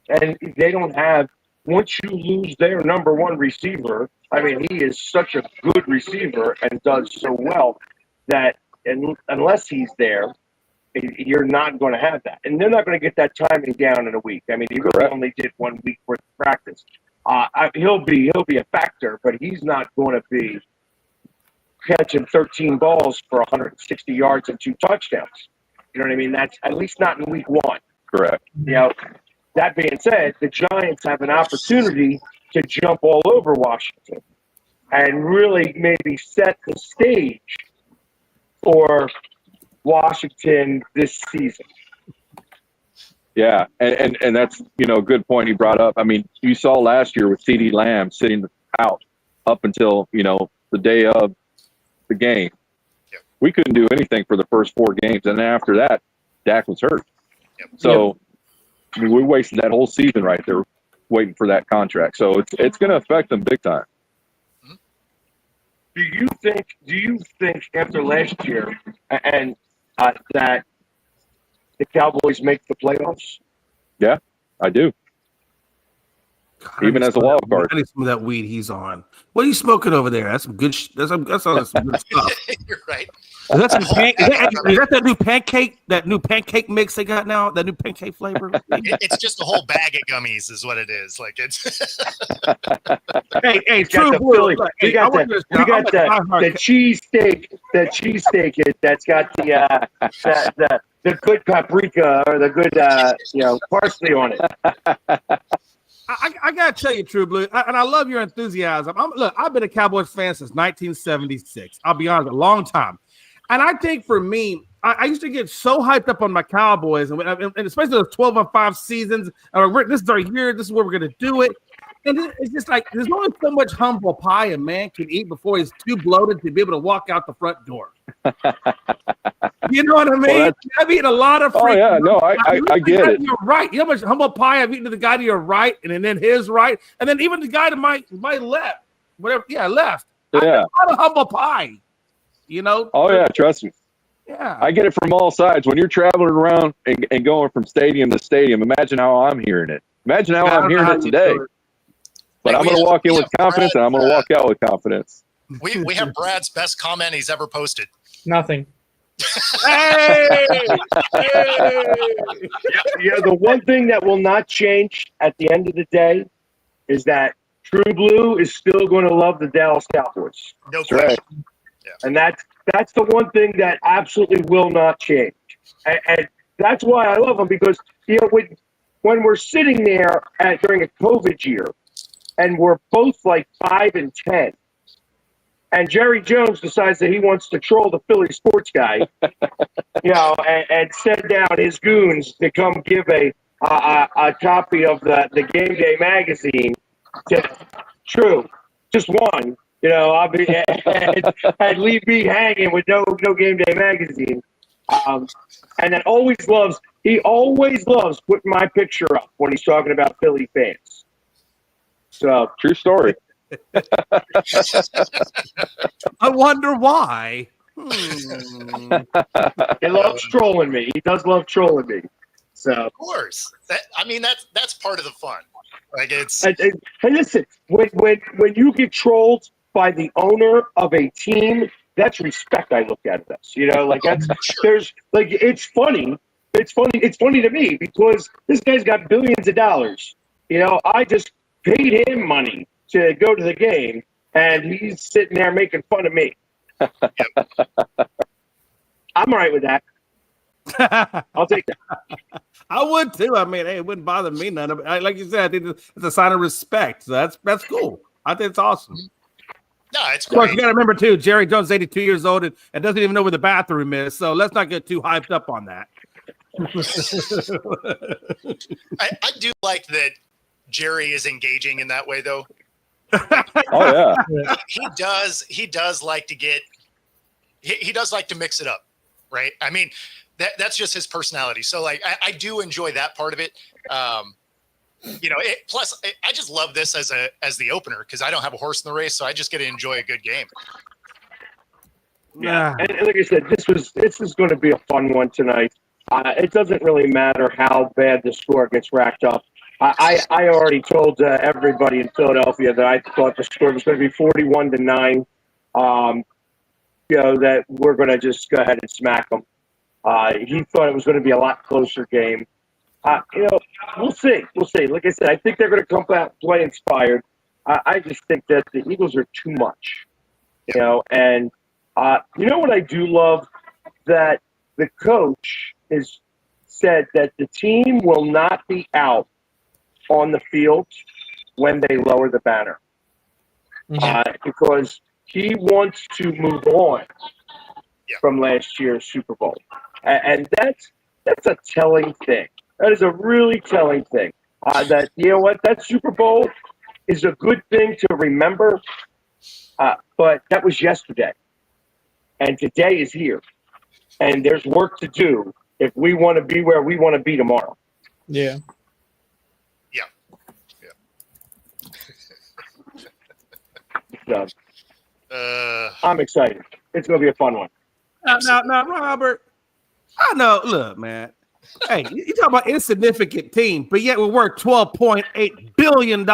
And they don't have, once you lose their number one receiver, I mean, he is such a good receiver and does so well that unless he's there, you're not going to have that. And they're not going to get that timing down in a week. I mean, he really only did 1 week worth of practice. He'll be a factor, but he's not going to be catching 13 balls for 160 yards and 2 touchdowns. You know what I mean? That's at least not in week 1. Correct. You know, that being said, the Giants have an opportunity to jump all over Washington and really maybe set the stage for Washington this season. Yeah, and that's, a good point he brought up. I mean, you saw last year with CeeDee Lamb sitting out up until, the day of the game. Yep. We couldn't do anything for the first 4 games, and then after that, Dak was hurt. Yep. So, I mean, we wasted that whole season right there waiting for that contract. So it's going to affect them big time. Do you think after last year and that the Cowboys make the playoffs? Yeah, I do. God, Even as a wild card. I need some of that weed he's on. What are you smoking over there? That's some good. That's some good stuff. You're right. Is that, is that new pancake? That new pancake mix they got now? That new pancake flavor? It's just a whole bag of gummies, is what it is. Like it's. hey, You got the True Philly. Blue. You got the cheesesteak. The cheesesteak that's got the good paprika or the good parsley on it. I gotta tell you, True Blue, and I love your enthusiasm. I've been a Cowboys fan since 1976. I'll be honest, a long time. And I think for me, I used to get so hyped up on my Cowboys, and especially those 12-5 seasons. This is our year. This is where we're gonna do it. And it's just like there's only so much humble pie a man can eat before he's too bloated to be able to walk out the front door. You know what I mean? Well, I've eaten a lot of. Oh yeah, no, I get it. You're right. You know how much humble pie I've eaten to the guy to your right, and then his right, and then even the guy to my left. Whatever. Yeah, left. Yeah. A lot of humble pie. Oh yeah, trust me. Yeah. I get it from all sides. When you're traveling around and going from stadium to stadium, imagine how I'm hearing it. Imagine how I'm hearing it today. But I'm going to walk in with confidence, and I'm going to walk out with confidence. We have Brad's best comment he's ever posted. Nothing. Hey! Yeah, the one thing that will not change at the end of the day is that True Blue is still going to love the Dallas Cowboys. No That's right. question. And that's the one thing that absolutely will not change. And that's why I love them, because when we're sitting there during a COVID year and we're both like 5-10, and Jerry Jones decides that he wants to troll the Philly sports guy, and send down his goons to come give a copy of the Game Day magazine to True, just one. I'll be and leave me hanging with no Game Day magazine. And then he always loves putting my picture up when he's talking about Philly fans. So True story. I wonder why. He loves trolling me. He does love trolling me. So Of course. That's part of the fun. Like it's. and listen, when you get trolled by the owner of a team that's respect. I look at this, like there's like it's funny. It's funny to me because this guy's got billions of dollars. I just paid him money to go to the game, and he's sitting there making fun of me. I'm all right with that. I'll take that. I would too. I mean, hey, it wouldn't bother me none of it. Like you said, I think it's a sign of respect. So that's cool. I think it's awesome. No, it's Of course, great. you got to remember too, Jerry Jones is 82 years old and doesn't even know where the bathroom is. So let's not get too hyped up on that. I do like that Jerry is engaging in that way, though. Oh yeah. He does like to get. He does like to mix it up, right? I mean, that's just his personality. So, like, I do enjoy that part of it. Plus, I just love this as the opener because I don't have a horse in the race, so I just get to enjoy a good game. Yeah, and like I said, this is going to be a fun one tonight. It doesn't really matter how bad the score gets racked up. I already told everybody in Philadelphia that I thought the score was going to be 41-9. That we're going to just go ahead and smack them. He thought it was going to be a lot closer game. We'll see. Like I said, I think they're going to come back play inspired. I just think that the Eagles are too much. And what I do love? That the coach has said that the team will not be out on the field when they lower the banner. Because he wants to move on from last year's Super Bowl. And that's a telling thing. That is a really telling thing. That, that Super Bowl is a good thing to remember, but that was yesterday. And today is here. And there's work to do if we want to be where we want to be tomorrow. Yeah. So, I'm excited. It's going to be a fun one. Now, Robert, I know. Look, man. Hey, you talk about insignificant team, but yet we're worth $12.8 billion.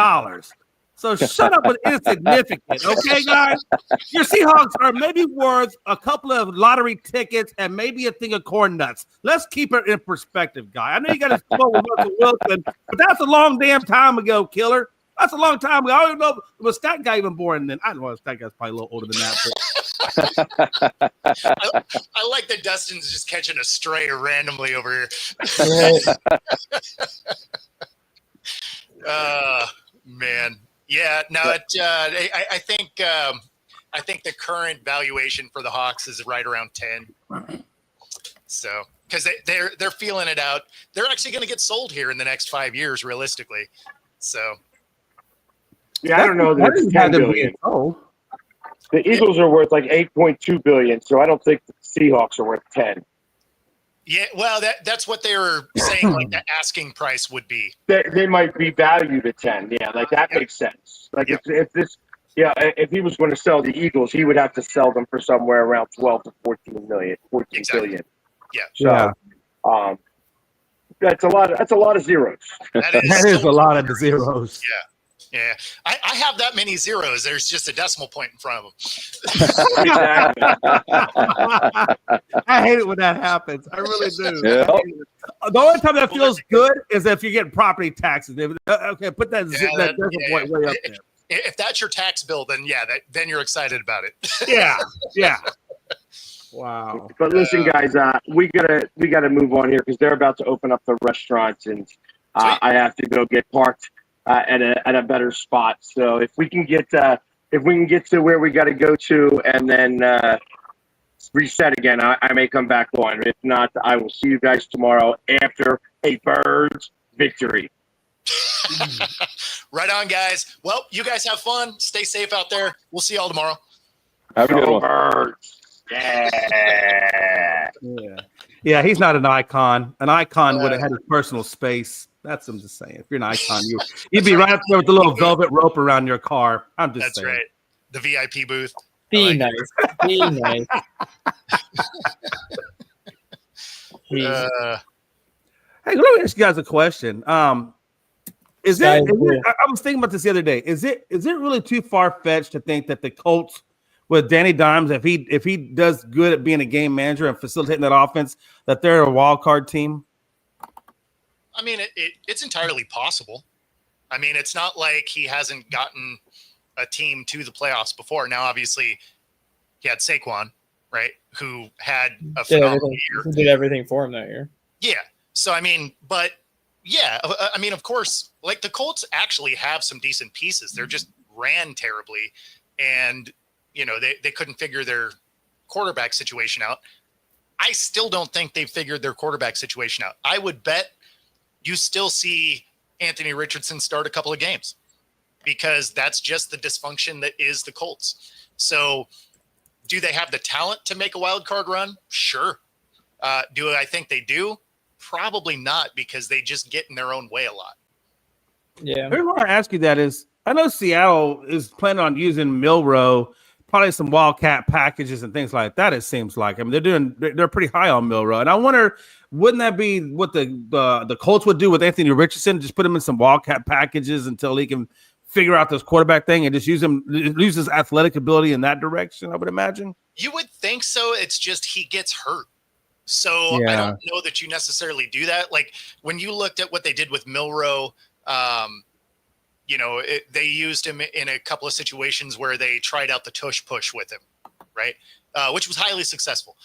So shut up with insignificant, okay, guys? Your Seahawks are maybe worth a couple of lottery tickets and maybe a thing of corn nuts. Let's keep it in perspective, guy. I know you got to spoil with Russell Wilson, but that's a long damn time ago, killer. That's a long time ago. I don't even know, was that guy even born then? I don't know, that guy's probably a little older than that. I like that Dustin's just catching a stray randomly over here. Man. Yeah, no, I think the current valuation for the Hawks is right around 10. So, because they're feeling it out, they're actually going to get sold here in the next 5 years, realistically. So, yeah, I don't know that it's $10 billion. Oh, the Eagles are worth like $8.2 billion, so I don't think the Seahawks are worth 10. Yeah, well, that's what they were saying. Like the asking price would be. They might be valued at 10. Yeah, like that makes sense. Like if he was going to sell the Eagles, he would have to sell them for somewhere around 12 to 14 billion. Yeah. So, that's a lot of zeros. That is a lot of zeros. Yeah. I have that many zeros. There's just a decimal point in front of them. I hate it when that happens. I really do. Yeah. The only time that feels good is if you get property taxes. Okay, put that decimal point way up there. If that's your tax bill, then then you're excited about it. Yeah. Wow. But listen, guys, we gotta move on here because they're about to open up the restaurants, and I have to go get parked at a better spot. So if we can get to where we got to go to, and then reset again, I may come back on. If not, I will see you guys tomorrow after a Birds victory. Right on, guys. Well, you guys have fun. Stay safe out there. We'll see y'all tomorrow. Have a good Go one. Birds. Yeah. Yeah, he's not an icon. An icon would have had his personal space. That's what I'm just saying. If you're an icon, you'd be right up there with the little velvet rope around your car. I'm just saying. That's right. The VIP booth. Be nice. Be nice. Hey, let me ask you guys a question. I was thinking about this the other day. Is it really too far-fetched to think that the Colts with Danny Dimes, if he does good at being a game manager and facilitating that offense, that they're a wild card team? I mean, it's entirely possible. I mean, it's not like he hasn't gotten a team to the playoffs before. Now, obviously, he had Saquon, right, who had a phenomenal year. Who did everything for him that year. Yeah. So, I mean, but yeah, I mean, of course, like the Colts actually have some decent pieces. They're just ran terribly, and, you know, they couldn't figure their quarterback situation out. I still don't think they've figured their quarterback situation out. I would bet you still see Anthony Richardson start a couple of games because that's just the dysfunction that is the Colts. So do they have the talent to make a wild card run? Sure. Do I think they do? Probably not, because they just get in their own way a lot. Yeah. The reason why I ask you that is I know Seattle is planning on using Milroe, probably some Wildcat packages and things like that. It seems like, I mean, they're pretty high on Milroe, and I wonder, wouldn't that be what the Colts would do with Anthony Richardson? Just put him in some Wildcat packages until he can figure out this quarterback thing, and just use his athletic ability in that direction. I would imagine. You would think so. It's just he gets hurt. So yeah. I don't know that you necessarily do that. Like when you looked at what they did with Milroe, you know, they used him in a couple of situations where they tried out the tush push with him, right? Which was highly successful.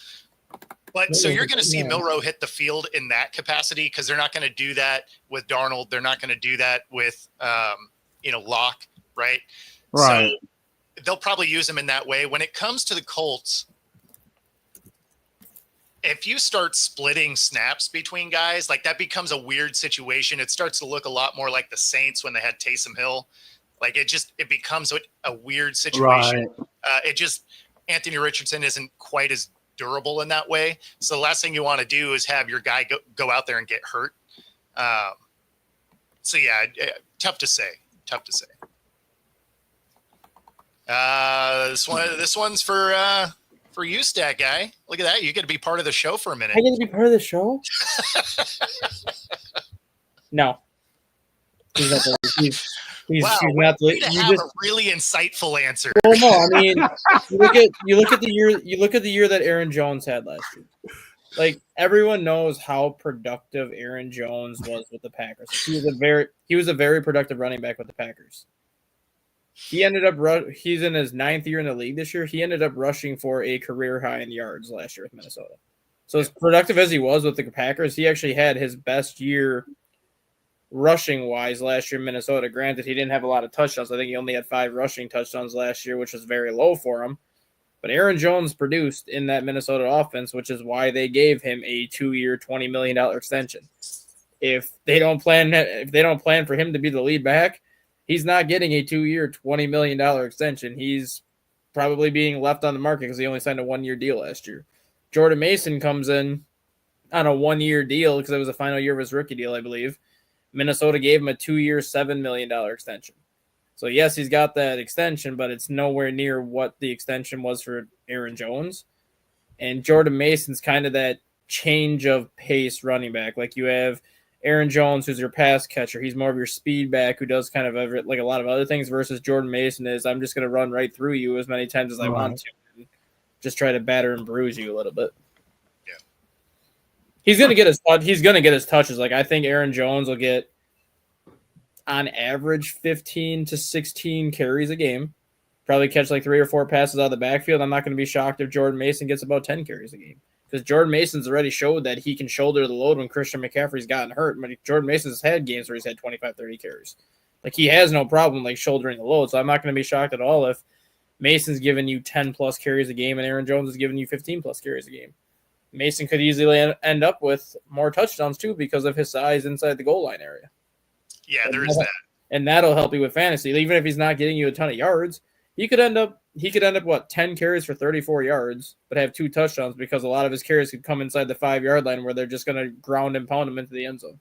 But so you're going to see Milroe hit the field in that capacity, because they're not going to do that with Darnold. They're not going to do that with, you know, Locke, right? Right. So they'll probably use him in that way. When it comes to the Colts, if you start splitting snaps between guys, like that becomes a weird situation. It starts to look a lot more like the Saints when they had Taysom Hill. Like it becomes a weird situation. Right. Anthony Richardson isn't quite as durable in that way. So the last thing you want to do is have your guy go out there and get hurt. So yeah, tough to say. This one's for you, Stat Guy. Look at that. You get to be part of the show for a minute. I get to be part of the show? No. He's not a really insightful answer. Well, no, I mean, you look at the year that Aaron Jones had last year. Like, everyone knows how productive Aaron Jones was with the Packers. He was a very productive running back with the Packers. He's in his 9th year in the league this year. He ended up rushing for a career high in yards last year with Minnesota. So as productive as he was with the Packers, he actually had his best year rushing wise last year in Minnesota. Granted, he didn't have a lot of touchdowns. I think he only had 5 rushing touchdowns last year, which was very low for him. But Aaron Jones produced in that Minnesota offense, which is why they gave him a 2-year, $20 million extension. If they don't plan for him to be the lead back, he's not getting a 2-year, $20 million extension. He's probably being left on the market because he only signed a 1-year deal last year. Jordan Mason comes in on a 1-year deal because it was the final year of his rookie deal, I believe. Minnesota gave him a 2-year, $7 million extension. So, yes, he's got that extension, but it's nowhere near what the extension was for Aaron Jones. And Jordan Mason's kind of that change of pace running back. Like you have Aaron Jones, who's your pass catcher. He's more of your speed back who does kind of like a lot of other things, versus Jordan Mason is, I'm just going to run right through you as many times as I want to. And just try to batter and bruise you a little bit. Yeah. He's going to get his touches. Like, I think Aaron Jones will get on average 15 to 16 carries a game. Probably catch like 3 or 4 passes out of the backfield. I'm not going to be shocked if Jordan Mason gets about 10 carries a game, because Jordan Mason's already showed that he can shoulder the load when Christian McCaffrey's gotten hurt. But Jordan Mason's had games where he's had 25, 30 carries. Like, he has no problem like shouldering the load. So I'm not going to be shocked at all if Mason's giving you 10 plus carries a game and Aaron Jones is giving you 15 plus carries a game. Mason could easily end up with more touchdowns too because of his size inside the goal line area. Yeah, there is that. And that'll help you with fantasy. Even if he's not getting you a ton of yards, he could end up 10 carries for 34 yards, but have 2 touchdowns, because a lot of his carries could come inside the 5-yard line where they're just going to ground and pound him into the end zone.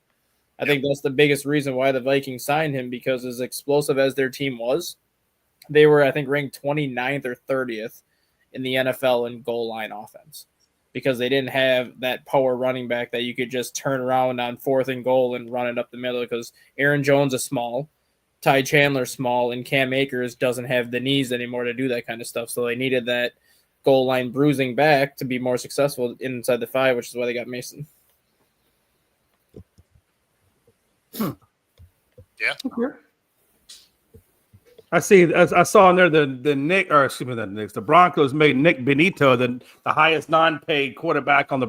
I think that's the biggest reason why the Vikings signed him, because as explosive as their team was, they were, I think, ranked 29th or 30th in the NFL in goal line offense, because they didn't have that power running back that you could just turn around on 4th and goal and run it up the middle, because Aaron Jones is small. Ty Chandler small, and Cam Akers doesn't have the knees anymore to do that kind of stuff. So they needed that goal line bruising back to be more successful inside the 5, which is why they got Mason. Yeah. Okay. I saw in there the Broncos made Nick Benito the highest non-paid quarterback on the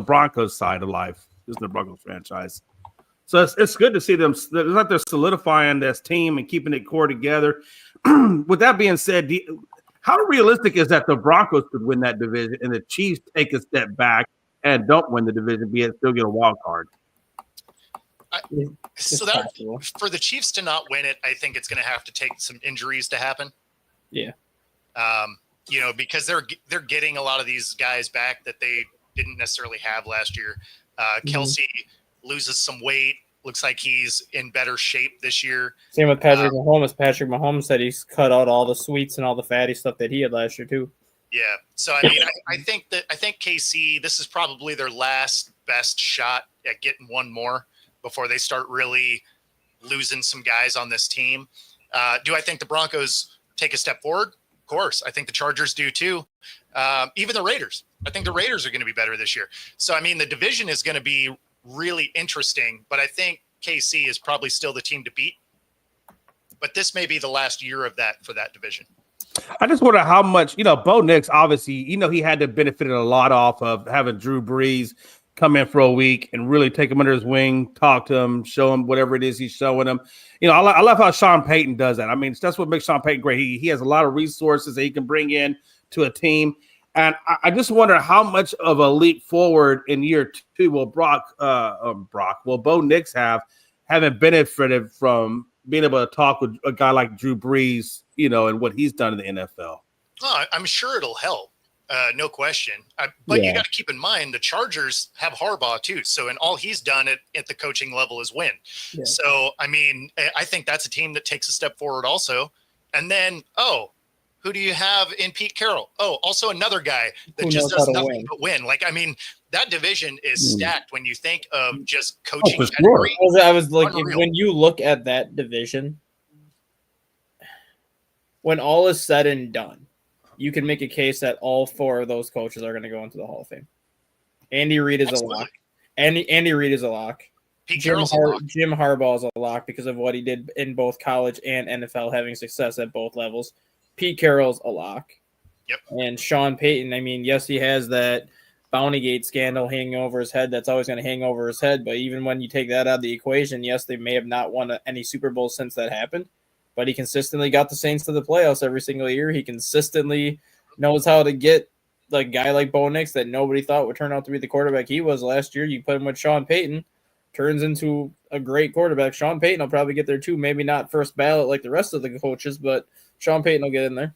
Broncos side of life. This is the Broncos franchise. So it's good to see them. It's like they're solidifying this team and keeping it core together. With that being said, how realistic is that the Broncos could win that division and the Chiefs take a step back and don't win the division, be it still get a wild card? So that for the Chiefs to not win it, I think it's going to have to take some injuries to happen. Yeah. Because they're getting a lot of these guys back that they didn't necessarily have last year. Kelsey loses some weight. Looks like he's in better shape this year. Same with Patrick Mahomes. Patrick Mahomes said he's cut out all the sweets and all the fatty stuff that he had last year too. Yeah. So I mean, I think KC, this is probably their last best shot at getting one more before they start really losing some guys on this team. Do I think the Broncos take a step forward? Of course. I think the Chargers do too. Even the Raiders. I think the Raiders are going to be better this year. So, I mean, the division is going to be really interesting, but I think KC is probably still the team to beat. But this may be the last year of that for that division. I just wonder how much, Bo Nix, obviously, he had to benefit a lot off of having Drew Brees come in for a week and really take him under his wing, talk to him, show him whatever it is he's showing him. I love how Sean Payton does that. I mean, that's what makes Sean Payton great. He has a lot of resources that he can bring in to a team. And I just wonder how much of a leap forward in year 2 will Bo Nix having benefited from being able to talk with a guy like Drew Brees, and what he's done in the NFL. Oh, I'm sure it'll help. No question. But you got to keep in mind the Chargers have Harbaugh too. So, and all he's done at the coaching level is win. Yeah. So, I mean, I think that's a team that takes a step forward also. And then, who do you have in Pete Carroll? Oh, also another guy that just does nothing but win. Like, I mean, that division is stacked when you think of just coaching. Sure. I was like, when you look at that division, when all is said and done, you can make a case that all 4 of those coaches are going to go into the Hall of Fame. Andy Reid is a lock. Andy Reid is a lock. Jim Harbaugh is a lock because of what he did in both college and NFL, having success at both levels. Pete Carroll's a lock. Yep. And Sean Payton, I mean, yes, he has that Bountygate scandal hanging over his head. That's always going to hang over his head. But even when you take that out of the equation, yes, they may have not won any Super Bowls since that happened. But he consistently got the Saints to the playoffs every single year. He consistently knows how to get a guy like Bo Nix that nobody thought would turn out to be the quarterback he was last year. You put him with Sean Payton, turns into a great quarterback. Sean Payton will probably get there too. Maybe not first ballot like the rest of the coaches, but Sean Payton will get in there.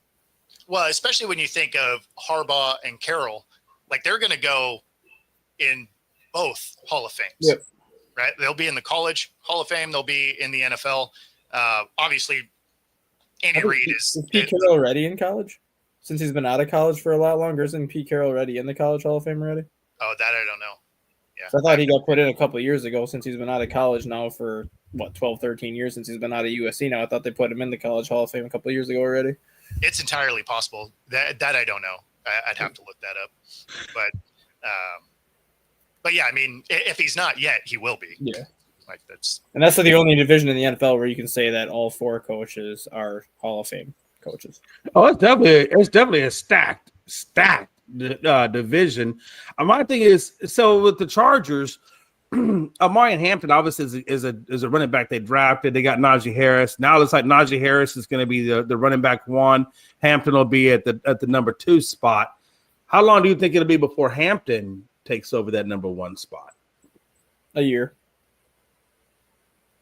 Well, especially when you think of Harbaugh and Carroll, like they're going to go in both Hall of Fames. Yep. Right? They'll be in the College Hall of Fame. They'll be in the NFL. Obviously, Andy Reid is Pete Carroll already in college? Since he's been out of college for a lot longer, isn't Pete Carroll already in the College Hall of Fame already? Oh, that I don't know. Yeah. So I thought he got put in a couple of years ago since he's been out of college now for, 12, 13 years since he's been out of USC now. I thought they put him in the College Hall of Fame a couple of years ago already. It's entirely possible. That I don't know. I'd have to look that up. But yeah, I mean, if he's not yet, he will be. Yeah. That's the only division in the NFL where you can say that all 4 coaches are Hall of Fame coaches. Oh, it's definitely a stacked division. My thing is, so with the Chargers, Amari Hampton obviously is a running back they drafted. They got Najee Harris. Now it looks like Najee Harris is going to be the running back 1. Hampton will be at the number 2 spot. How long do you think it'll be before Hampton takes over that number 1 spot? A year.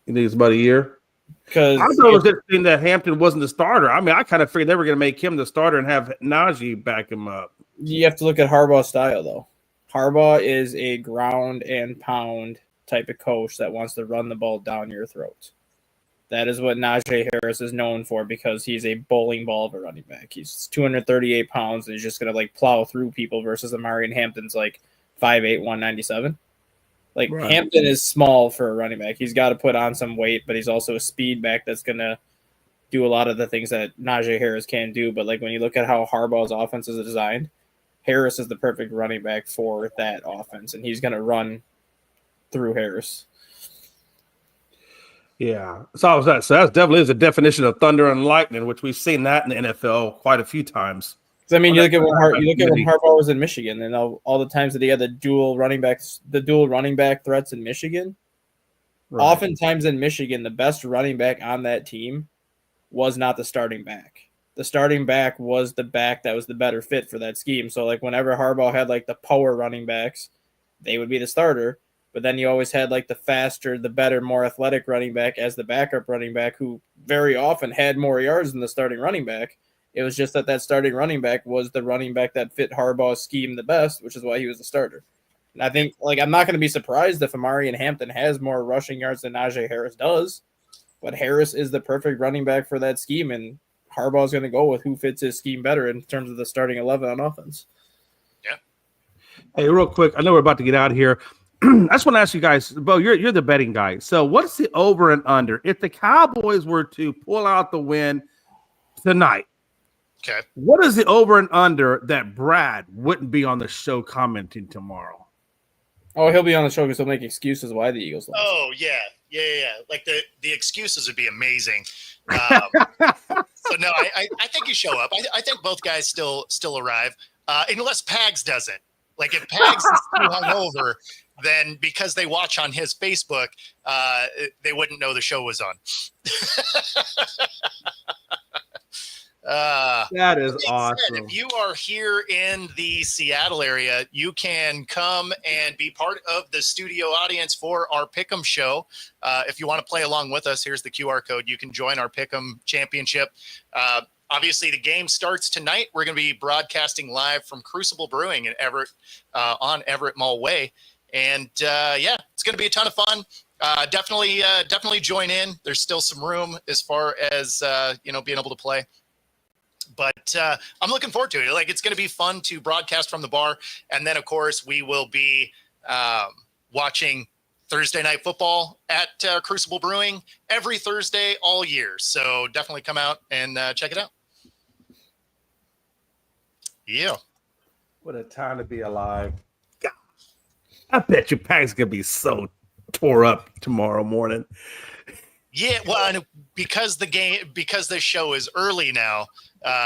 You think it's about a year? Because I thought it was interesting that Hampton wasn't the starter. I mean, I kind of figured they were going to make him the starter and have Najee back him up. You have to look at Harbaugh's style, though. Harbaugh is a ground and pound type of coach that wants to run the ball down your throat. That is what Najee Harris is known for because he's a bowling ball of a running back. He's 238 pounds and he's just going to plow through people versus Amari Hampton's 5'8", 197. Like Right. Hampton is small for a running back. He's got to put on some weight, but he's also a speed back that's going to do a lot of the things that Najee Harris can do. But like when you look at how Harbaugh's offense is designed, Harris is the perfect running back for that offense, and he's going to run through Harris. Yeah. So that definitely is a definition of thunder and lightning, which we've seen that in the NFL quite a few times. So, I mean, you look at when Harbaugh was in Michigan, and all the times that he had the dual running back threats in Michigan. Right. Oftentimes in Michigan, the best running back on that team was not the starting back. The starting back was the back that was the better fit for that scheme. So, like, whenever Harbaugh had, like, the power running backs, they would be the starter. But then you always had, like, the faster, the better, more athletic running back as the backup running back who very often had more yards than the starting running back. It was just that starting running back was the running back that fit Harbaugh's scheme the best, which is why he was the starter. And I think, like, I'm not going to be surprised if Amari and Hampton has more rushing yards than Najee Harris does. But Harris is the perfect running back for that scheme, and Harbaugh's going to go with who fits his scheme better in terms of the starting 11 on offense. Yeah. Hey, real quick, I know we're about to get out of here. I just want to ask you guys, Bo, you're the betting guy. So what's the over and under? If the Cowboys were to pull out the win tonight, Okay. what is the over and under that Brad wouldn't be on the show commenting tomorrow? Oh, he'll be on the show because he'll make excuses why the Eagles lost. Oh yeah. Like the excuses would be amazing. So no, I think you show up. I think both guys still arrive, unless Pags doesn't. Like if Pags is too hungover, then because they watch on his Facebook, they wouldn't know the show was on. That is awesome. If you are here in the Seattle area, you can come and be part of the studio audience for our Pick'em show. If you want to play along with us, here's the QR code. You can join our Pick'em championship. Obviously, the game starts tonight. We're going to be broadcasting live from Crucible Brewing in Everett, on Everett Mall Way. And it's going to be a ton of fun. Definitely join in. There's still some room as far as being able to play. But I'm looking forward to it. Like it's going to be fun to broadcast from the bar, and then of course we will be watching Thursday Night Football at Crucible Brewing every Thursday all year. So definitely come out and check it out. Yeah. What a time to be alive. God. I bet you Pags gonna be so tore up tomorrow morning. Yeah, well, and because the show is early now,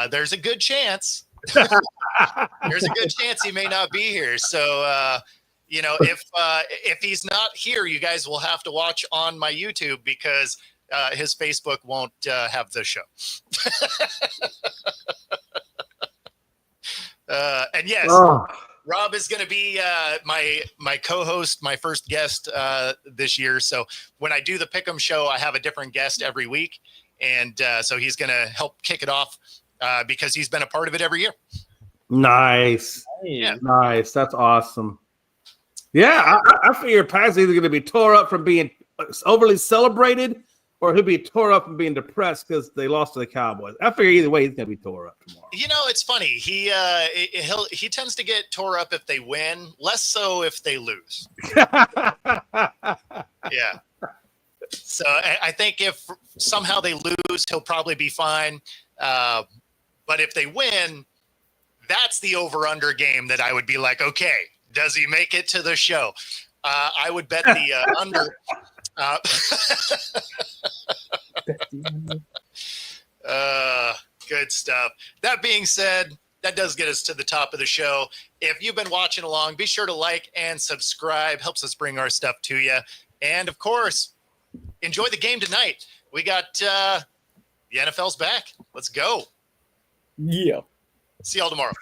there's a good chance. There's a good chance he may not be here. So, if he's not here, you guys will have to watch on my YouTube because his Facebook won't have the show. And yes. Rob is going to be my co-host, my first guest this year. So when I do the Pick'em show, I have a different guest every week. And so he's going to help kick it off because he's been a part of it every year. Nice. Yeah. Nice. That's awesome. Yeah, I figure Pat's either going to be tore up from being overly celebrated or he'll be tore up from being depressed because they lost to the Cowboys. I figure either way he's going to be tore up tomorrow. You know, it's funny. He tends to get tore up if they win, less so if they lose. Yeah. So I think if somehow they lose, he'll probably be fine. But if they win, that's the over-under game that I would be like, okay, does he make it to the show? I would bet the under. Good stuff. That being said, that does get us to the top of the show. If you've been watching along, be sure to like and subscribe. Helps us bring our stuff to you. And of course, enjoy the game tonight. We got the NFL's back. Let's go. Yeah. See y'all tomorrow.